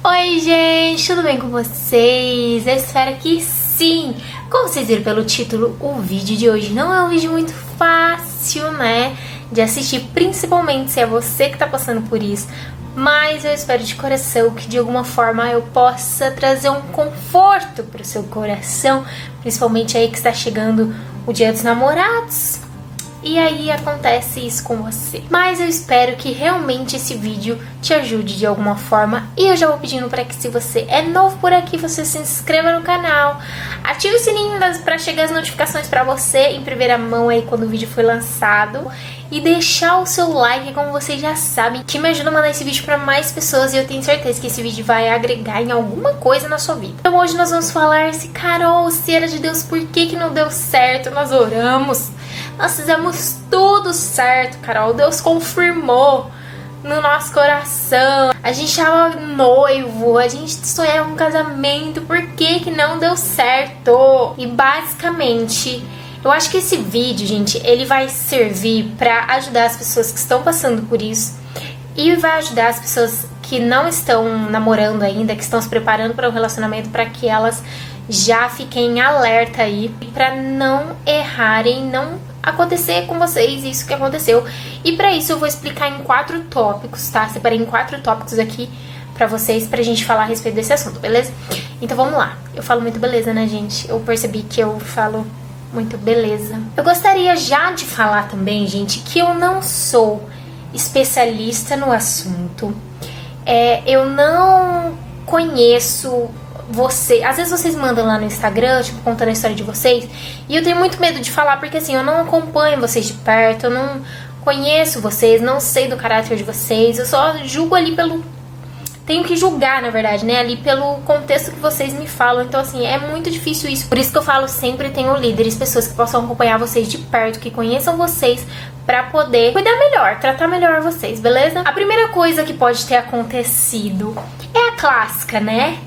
Oi gente, tudo bem com vocês? Eu espero que sim! Como vocês viram pelo título, o vídeo de hoje não é um vídeo muito fácil, né? De assistir, principalmente se é você que tá passando por isso. Mas eu espero de coração que de alguma forma eu possa trazer um conforto pro seu coração, principalmente aí que está chegando o Dia dos Namorados. E aí acontece isso com você. Mas eu espero que realmente esse vídeo te ajude de alguma forma. E eu já vou pedindo para que, se você é novo por aqui, você se inscreva no canal, ative o sininho para chegar as notificações para você em primeira mão aí quando o vídeo foi lançado. E deixar o seu like, como vocês já sabem, que me ajuda a mandar esse vídeo para mais pessoas. E eu tenho certeza que esse vídeo vai agregar em alguma coisa na sua vida. Então hoje nós vamos falar se Carol, se era de Deus, por que não deu certo? Nós oramos, nós fizemos tudo certo, Carol. Deus confirmou no nosso coração. A gente tava noivo, a gente sonhava um casamento, por que não deu certo? E basicamente, eu acho que esse vídeo, gente, ele vai servir pra ajudar as pessoas que estão passando por isso e vai ajudar as pessoas que não estão namorando ainda, que estão se preparando para o relacionamento, para que elas já fiquem alerta aí, pra não errarem, não acontecer com vocês isso que aconteceu. E pra isso eu vou explicar em 4 tópicos, tá? Separei em 4 tópicos aqui pra vocês, pra gente falar a respeito desse assunto, beleza? Então vamos lá. Eu falo muito beleza, né, gente? Eu percebi que eu falo muito beleza. Eu gostaria já de falar também, gente, que eu não sou especialista no assunto. Eu não conheço você. Às vezes vocês mandam lá no Instagram, tipo, contando a história de vocês, e eu tenho muito medo de falar, porque assim, eu não acompanho vocês de perto, eu não conheço vocês, não sei do caráter de vocês, eu só julgo ali pelo... Tenho que julgar, na verdade, né, ali pelo contexto que vocês me falam. Então, assim, é muito difícil isso. Por isso que eu falo sempre, tenho líderes, pessoas que possam acompanhar vocês de perto, que conheçam vocês, pra poder cuidar melhor, tratar melhor vocês, beleza? A primeira coisa que pode ter acontecido é a clássica, né?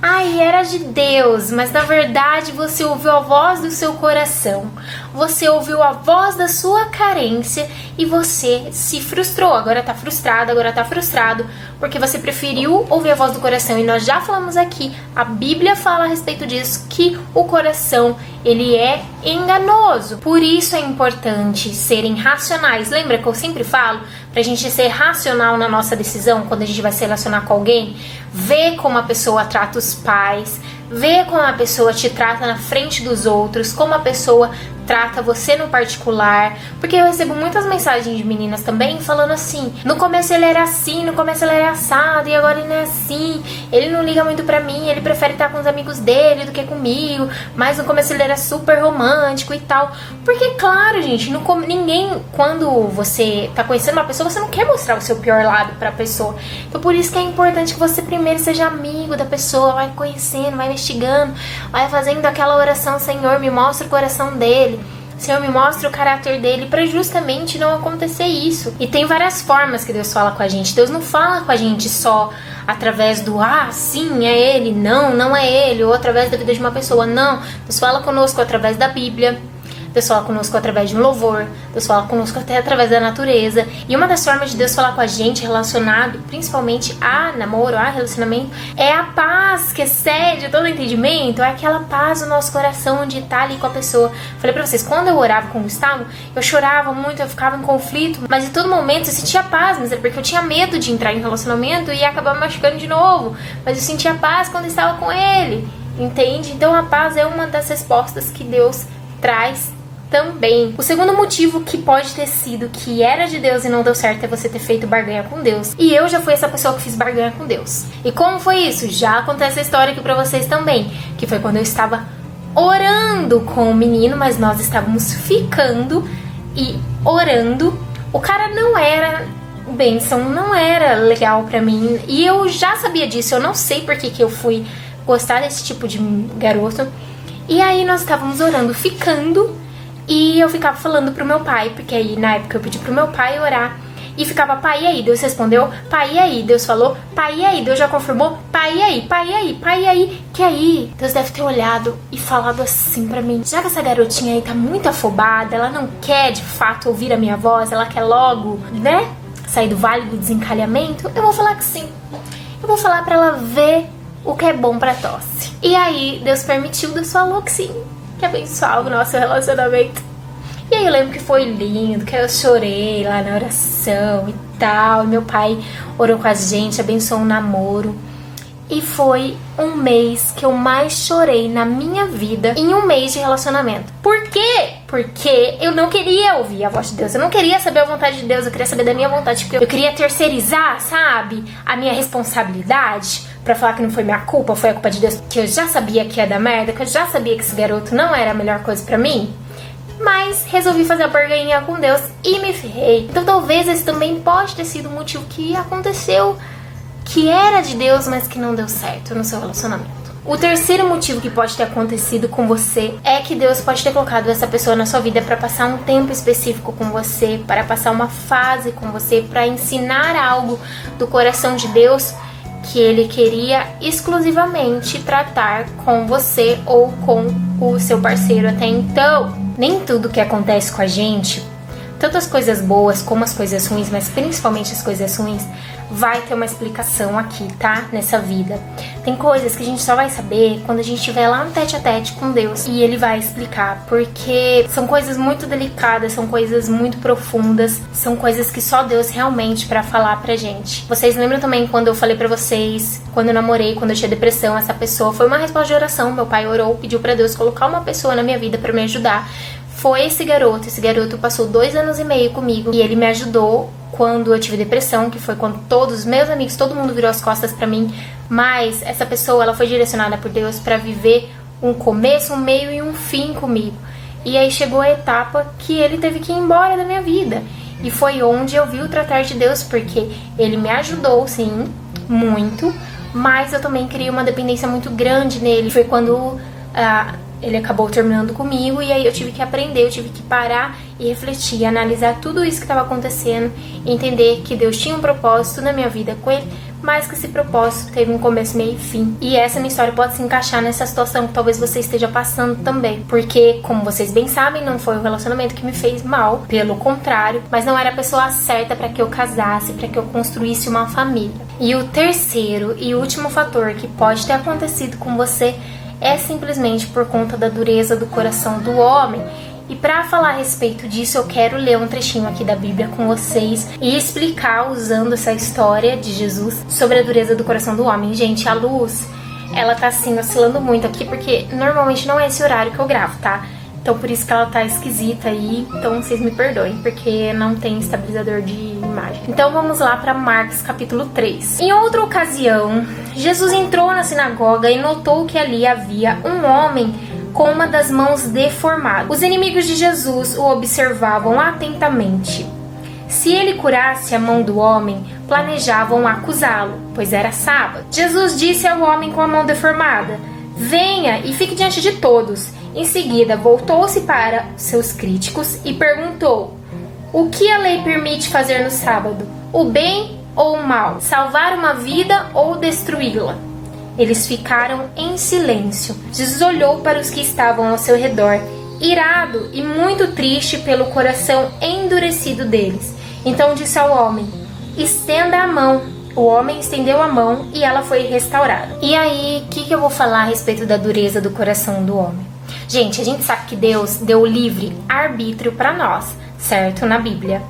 Ai, era de Deus, mas na verdade você ouviu a voz do seu coração, você ouviu a voz da sua carência e você se frustrou. Agora tá frustrado, agora tá frustrado, porque você preferiu ouvir a voz do coração. E nós já falamos aqui, a Bíblia fala a respeito disso, que o coração, ele é enganoso. Por isso é importante serem racionais. Lembra que eu sempre falo? Pra gente ser racional na nossa decisão, quando a gente vai se relacionar com alguém, ver como a pessoa trata os pais, ver como a pessoa te trata na frente dos outros, como a pessoa trata você no particular. Porque eu recebo muitas mensagens de meninas também falando assim: no começo ele era assim, no começo ele era assado, e agora ele não é assim, ele não liga muito pra mim, ele prefere estar com os amigos dele do que comigo, mas no começo ele era super romântico e tal. Porque claro, gente, ninguém, quando você tá conhecendo uma pessoa, você não quer mostrar o seu pior lado pra pessoa. Então por isso que é importante que você primeiro seja amigo da pessoa, vai conhecendo, vai investigando, vai fazendo aquela oração: Senhor, me mostra o coração dele, Senhor, me mostra o caráter dele, pra justamente não acontecer isso. E tem várias formas que Deus fala com a gente. Deus não fala com a gente só através do sim, é ele, não é ele, ou através da vida de uma pessoa. Não, Deus fala conosco através da Bíblia, Deus fala conosco através de um louvor, Deus fala conosco até através da natureza. E uma das formas de Deus falar com a gente, relacionado principalmente a namoro, a relacionamento, é a paz que excede todo entendimento. É aquela paz no nosso coração, onde tá ali com a pessoa. Falei pra vocês, quando eu orava com o Gustavo, eu chorava muito, eu ficava em conflito, mas em todo momento eu sentia paz, mas é porque eu tinha medo de entrar em relacionamento e acabar me machucando de novo. Mas eu sentia paz quando eu estava com ele, entende? Então a paz é uma das respostas que Deus traz também. O segundo motivo que pode ter sido que era de Deus e não deu certo é você ter feito barganha com Deus. E eu já fui essa pessoa que fiz barganha com Deus. E como foi isso? Já acontece a história aqui pra vocês também, que foi quando eu estava orando com o menino, mas nós estávamos ficando e orando. O cara não era bênção, não era legal pra mim, e eu já sabia disso. Eu não sei por que eu fui gostar desse tipo de garoto. E aí nós estávamos orando, ficando, e eu ficava falando pro meu pai, porque aí na época eu pedi pro meu pai orar, e ficava: pai, e aí? Deus respondeu. Pai, e aí? Deus falou. Pai, e aí? Deus já confirmou. Pai, e aí? Pai, e aí? Pai, e aí? Que aí? Deus deve ter olhado e falado assim pra mim: já que essa garotinha aí tá muito afobada, ela não quer de fato ouvir a minha voz, ela quer logo, né, sair do vale do desencalhamento, eu vou falar que sim. eu vou falar pra ela ver o que é bom pra tosse. E aí, Deus permitiu, Deus falou que sim, que abençoava o nosso relacionamento. E aí eu lembro que foi lindo, que eu chorei lá na oração e tal. E meu pai orou com a gente, abençoou o namoro. E foi um mês que eu mais chorei na minha vida em um mês de relacionamento. Por quê? Porque eu não queria ouvir a voz de Deus. Eu não queria saber a vontade de Deus. Eu queria saber da minha vontade. Porque eu queria terceirizar, sabe? A minha responsabilidade pra falar que não foi minha culpa, foi a culpa de Deus. Que eu já sabia que ia dar merda. Que eu já sabia que esse garoto não era a melhor coisa pra mim. Mas resolvi fazer a barganha com Deus e me ferrei. Então talvez esse também pode ter sido o motivo que aconteceu, que era de Deus, mas que não deu certo no seu relacionamento. O terceiro motivo que pode ter acontecido com você é que Deus pode ter colocado essa pessoa na sua vida para passar um tempo específico com você, para passar uma fase com você, para ensinar algo do coração de Deus que Ele queria exclusivamente tratar com você ou com o seu parceiro até então. Nem tudo que acontece com a gente, tanto as coisas boas como as coisas ruins, mas principalmente as coisas ruins, vai ter uma explicação aqui, tá? Nessa vida. Tem coisas que a gente só vai saber quando a gente estiver lá no tete a tete com Deus e Ele vai explicar, porque são coisas muito delicadas, são coisas muito profundas, são coisas que só Deus realmente pra falar pra gente. Vocês lembram também quando eu falei pra vocês, quando eu namorei, quando eu tinha depressão, essa pessoa foi uma resposta de oração. Meu pai orou, pediu pra Deus colocar uma pessoa na minha vida pra me ajudar. Foi esse garoto passou 2 anos e meio comigo e ele me ajudou quando eu tive depressão, que foi quando todos os meus amigos, todo mundo virou as costas pra mim, mas essa pessoa, ela foi direcionada por Deus pra viver um começo, um meio e um fim comigo. E aí chegou a etapa que ele teve que ir embora da minha vida. E foi onde eu vi o tratar de Deus, porque ele me ajudou, sim, muito, mas eu também criei uma dependência muito grande nele. Foi quando ele acabou terminando comigo e aí eu tive que aprender, eu tive que parar e refletir, analisar tudo isso que estava acontecendo, entender que Deus tinha um propósito na minha vida com ele, mas que esse propósito teve um começo, meio e fim. E essa minha história pode se encaixar nessa situação que talvez você esteja passando também, porque, como vocês bem sabem, não foi o relacionamento que me fez mal, pelo contrário, mas não era a pessoa certa para que eu casasse, para que eu construísse uma família. E o terceiro e último fator que pode ter acontecido com você é simplesmente por conta da dureza do coração do homem. E para falar a respeito disso, eu quero ler um trechinho aqui da Bíblia com vocês e explicar, usando essa história de Jesus, sobre a dureza do coração do homem. Gente, a luz, ela tá assim, oscilando muito aqui, porque normalmente não é esse horário que eu gravo, tá? Então por isso que ela tá esquisita aí, então vocês me perdoem, porque não tem estabilizador de imagem. Então vamos lá para Marcos capítulo 3. Em outra ocasião, Jesus entrou na sinagoga e notou que ali havia um homem com uma das mãos deformada. Os inimigos de Jesus o observavam atentamente. Se ele curasse a mão do homem, planejavam acusá-lo, pois era sábado. Jesus disse ao homem com a mão deformada: "Venha e fique diante de todos." Em seguida, voltou-se para seus críticos e perguntou: "O que a lei permite fazer no sábado? O bem ou o mal? Salvar uma vida ou destruí-la?" Eles ficaram em silêncio. Jesus olhou para os que estavam ao seu redor, irado e muito triste pelo coração endurecido deles. Então disse ao homem: "Estenda a mão." O homem estendeu a mão e ela foi restaurada. E aí, o que eu vou falar a respeito da dureza do coração do homem? Gente, a gente sabe que Deus deu livre arbítrio para nós, certo? Na Bíblia.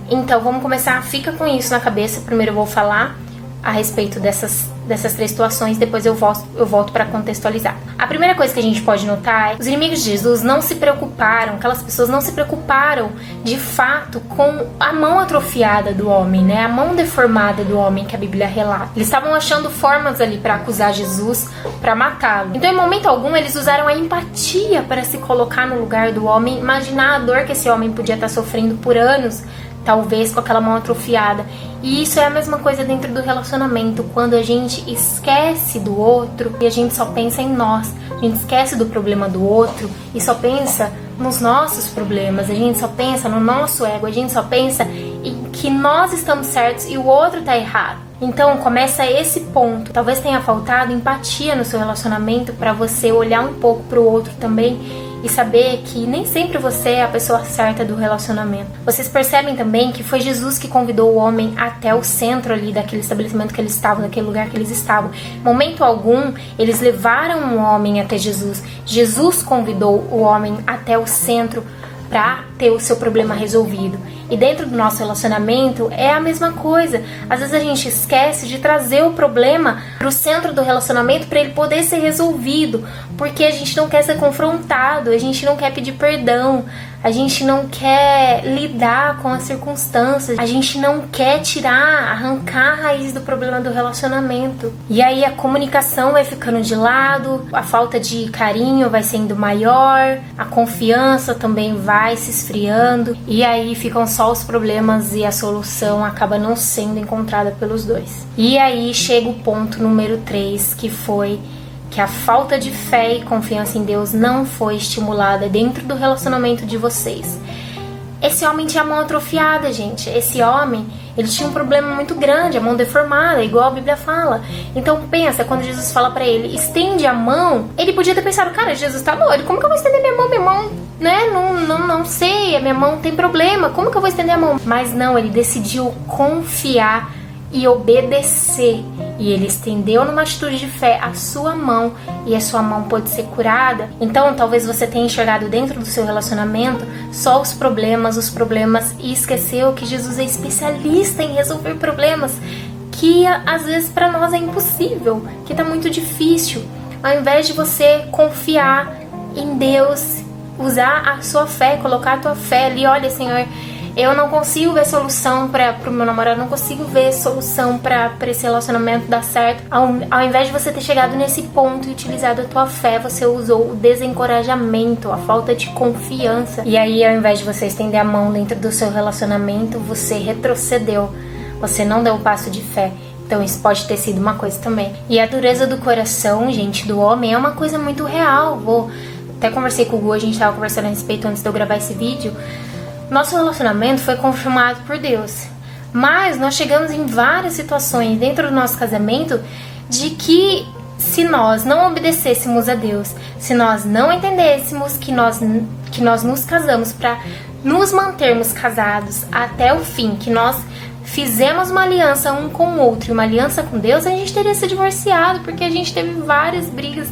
Então vamos começar, fica com isso na cabeça. Primeiro eu vou falar a respeito dessas 3 situações, depois eu volto para contextualizar. A primeira coisa que a gente pode notar é que os inimigos de Jesus não se preocuparam, aquelas pessoas não se preocuparam de fato com a mão atrofiada do homem, né? A mão deformada do homem que a Bíblia relata. Eles estavam achando formas ali para acusar Jesus, para matá-lo. Então, em momento algum, eles usaram a empatia para se colocar no lugar do homem, imaginar a dor que esse homem podia estar sofrendo por anos, talvez com aquela mão atrofiada. E isso é a mesma coisa dentro do relacionamento, quando a gente esquece do outro e a gente só pensa em nós, a gente esquece do problema do outro e só pensa nos nossos problemas, a gente só pensa no nosso ego, a gente só pensa em que nós estamos certos e o outro tá errado. Então começa esse ponto. Talvez tenha faltado empatia no seu relacionamento para você olhar um pouco pro outro também e saber que nem sempre você é a pessoa certa do relacionamento. Vocês percebem também que foi Jesus que convidou o homem até o centro ali daquele estabelecimento que eles estavam, daquele lugar que eles estavam. Em momento algum, eles levaram o homem até Jesus. Jesus convidou o homem até o centro para ter o seu problema resolvido. E dentro do nosso relacionamento é a mesma coisa. Às vezes a gente esquece de trazer o problema para o centro do relacionamento para ele poder ser resolvido, porque a gente não quer ser confrontado, a gente não quer pedir perdão, a gente não quer lidar com as circunstâncias, a gente não quer arrancar a raiz do problema do relacionamento. E aí a comunicação vai ficando de lado, a falta de carinho vai sendo maior, a confiança também vai se esfriando, e aí ficam só os problemas e a solução acaba não sendo encontrada pelos dois. E aí chega o ponto número 3, que foi que a falta de fé e confiança em Deus não foi estimulada dentro do relacionamento de vocês. Esse homem tinha a mão atrofiada, gente. Esse homem, ele tinha um problema muito grande, a mão deformada, igual a Bíblia fala. Então pensa, quando Jesus fala pra ele, estende a mão, ele podia ter pensado, cara, Jesus tá doido, como que eu vou estender minha mão? Minha mão, né, não sei, a minha mão tem problema, como que eu vou estender a mão? Mas não, ele decidiu confiar e obedecer, e ele estendeu numa atitude de fé a sua mão, e a sua mão pôde ser curada. Então talvez você tenha enxergado dentro do seu relacionamento só os problemas, e esqueceu que Jesus é especialista em resolver problemas que às vezes para nós é impossível, que tá muito difícil. Ao invés de você confiar em Deus, usar a sua fé, colocar a tua fé ali, olha, Senhor, eu não consigo ver solução para o meu namorado, não consigo ver solução para esse relacionamento dar certo. Ao invés de você ter chegado nesse ponto e utilizado a tua fé, você usou o desencorajamento, a falta de confiança. E aí, ao invés de você estender a mão dentro do seu relacionamento, você retrocedeu. Você não deu o passo de fé. Então isso pode ter sido uma coisa também. E a dureza do coração, gente, do homem é uma coisa muito real. Até conversei com o Gu, a gente estava conversando a respeito antes de eu gravar esse vídeo. Nosso relacionamento foi confirmado por Deus, mas nós chegamos em várias situações dentro do nosso casamento de que se nós não obedecêssemos a Deus, se nós não entendêssemos que nós nos casamos para nos mantermos casados até o fim, que nós fizemos uma aliança um com o outro e uma aliança com Deus, a gente teria se divorciado, porque a gente teve várias brigas,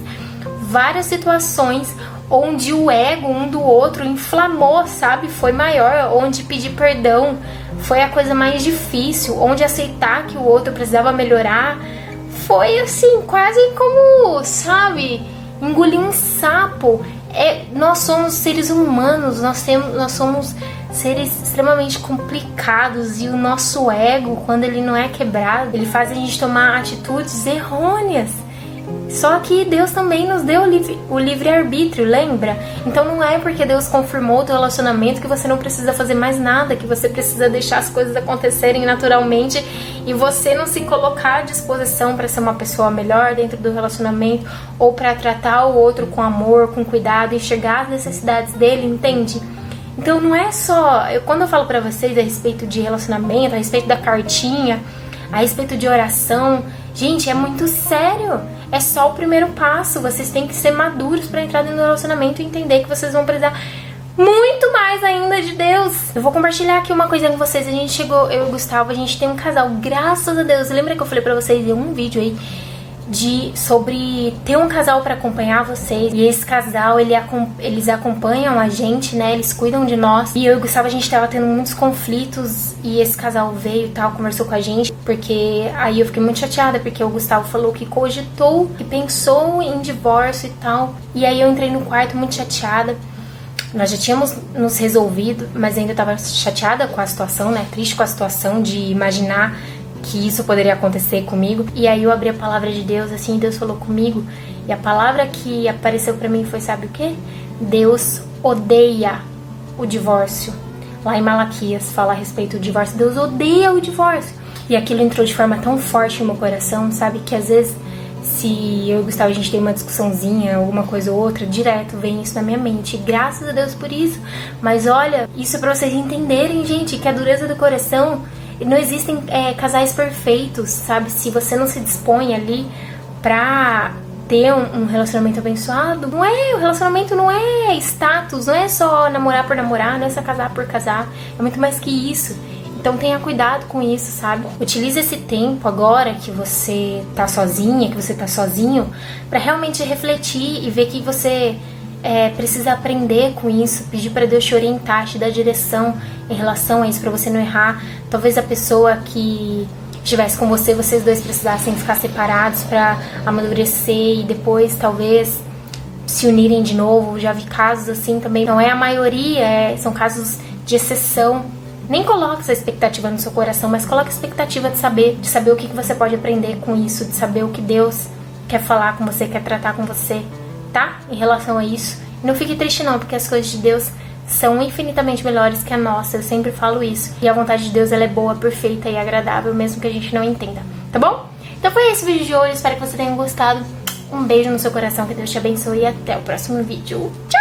várias situações onde o ego um do outro inflamou, sabe? Foi maior, onde pedir perdão foi a coisa mais difícil, onde aceitar que o outro precisava melhorar foi assim, quase como, sabe, engolir um sapo. Nós somos seres humanos, nós somos seres extremamente complicados, e o nosso ego, quando ele não é quebrado, ele faz a gente tomar atitudes errôneas. Só que Deus também nos deu o livre-arbítrio, lembra? Então não é porque Deus confirmou o teu relacionamento que você não precisa fazer mais nada, que você precisa deixar as coisas acontecerem naturalmente e você não se colocar à disposição para ser uma pessoa melhor dentro do relacionamento, ou para tratar o outro com amor, com cuidado, enxergar as necessidades dele, entende? Então não é só... Quando eu falo pra vocês a respeito de relacionamento, a respeito da cartinha, a respeito de oração, gente, é muito sério. É só o primeiro passo. Vocês têm que ser maduros para entrar dentro do relacionamento e entender que vocês vão precisar muito mais ainda de Deus. Eu vou compartilhar aqui uma coisa com vocês. A gente chegou, eu e o Gustavo, a gente tem um casal, graças a Deus. Lembra que eu falei pra vocês em um vídeo aí sobre ter um casal para acompanhar vocês? E esse casal, eles acompanham a gente, né? Eles cuidam de nós. E eu e o Gustavo, a gente tava tendo muitos conflitos, e esse casal veio e tal, conversou com a gente, porque aí eu fiquei muito chateada, porque o Gustavo falou que cogitou, que pensou em divórcio e tal. E aí eu entrei no quarto muito chateada. Nós já tínhamos nos resolvido, mas ainda tava chateada com a situação, né? Triste com a situação de imaginar que isso poderia acontecer comigo. E aí eu abri a palavra de Deus, assim, e Deus falou comigo. E a palavra que apareceu pra mim foi, sabe o quê? Deus odeia o divórcio. Lá em Malaquias fala a respeito do divórcio. Deus odeia o divórcio. E aquilo entrou de forma tão forte no meu coração, sabe? Que às vezes, se eu e o Gustavo, a gente tem uma discussãozinha, alguma coisa ou outra, direto vem isso na minha mente. E graças a Deus por isso. Mas olha, isso é pra vocês entenderem, gente, que a dureza do coração... Não existem casais perfeitos, sabe? Se você não se dispõe ali pra ter um relacionamento abençoado, o relacionamento não é status, não é só namorar por namorar, não é só casar por casar, é muito mais que isso. Então tenha cuidado com isso, sabe? Utilize esse tempo agora que você tá sozinha, que você tá sozinho, pra realmente refletir e ver que você precisa aprender com isso, pedir pra Deus te orientar, te dar direção em relação a isso, pra você não errar. Talvez a pessoa que estivesse com você, vocês dois precisassem ficar separados pra amadurecer e depois talvez se unirem de novo. Já vi casos assim também, não é a maioria, são casos de exceção. Nem coloque essa expectativa no seu coração, mas coloque a expectativa de saber o que você pode aprender com isso, de saber o que Deus quer falar com você, quer tratar com você, tá? Em relação a isso. E não fique triste não, porque as coisas de Deus são infinitamente melhores que a nossa, eu sempre falo isso. E a vontade de Deus, ela é boa, perfeita e agradável, mesmo que a gente não entenda, tá bom? Então foi esse o vídeo de hoje, espero que você tenha gostado. Um beijo no seu coração, que Deus te abençoe e até o próximo vídeo. Tchau!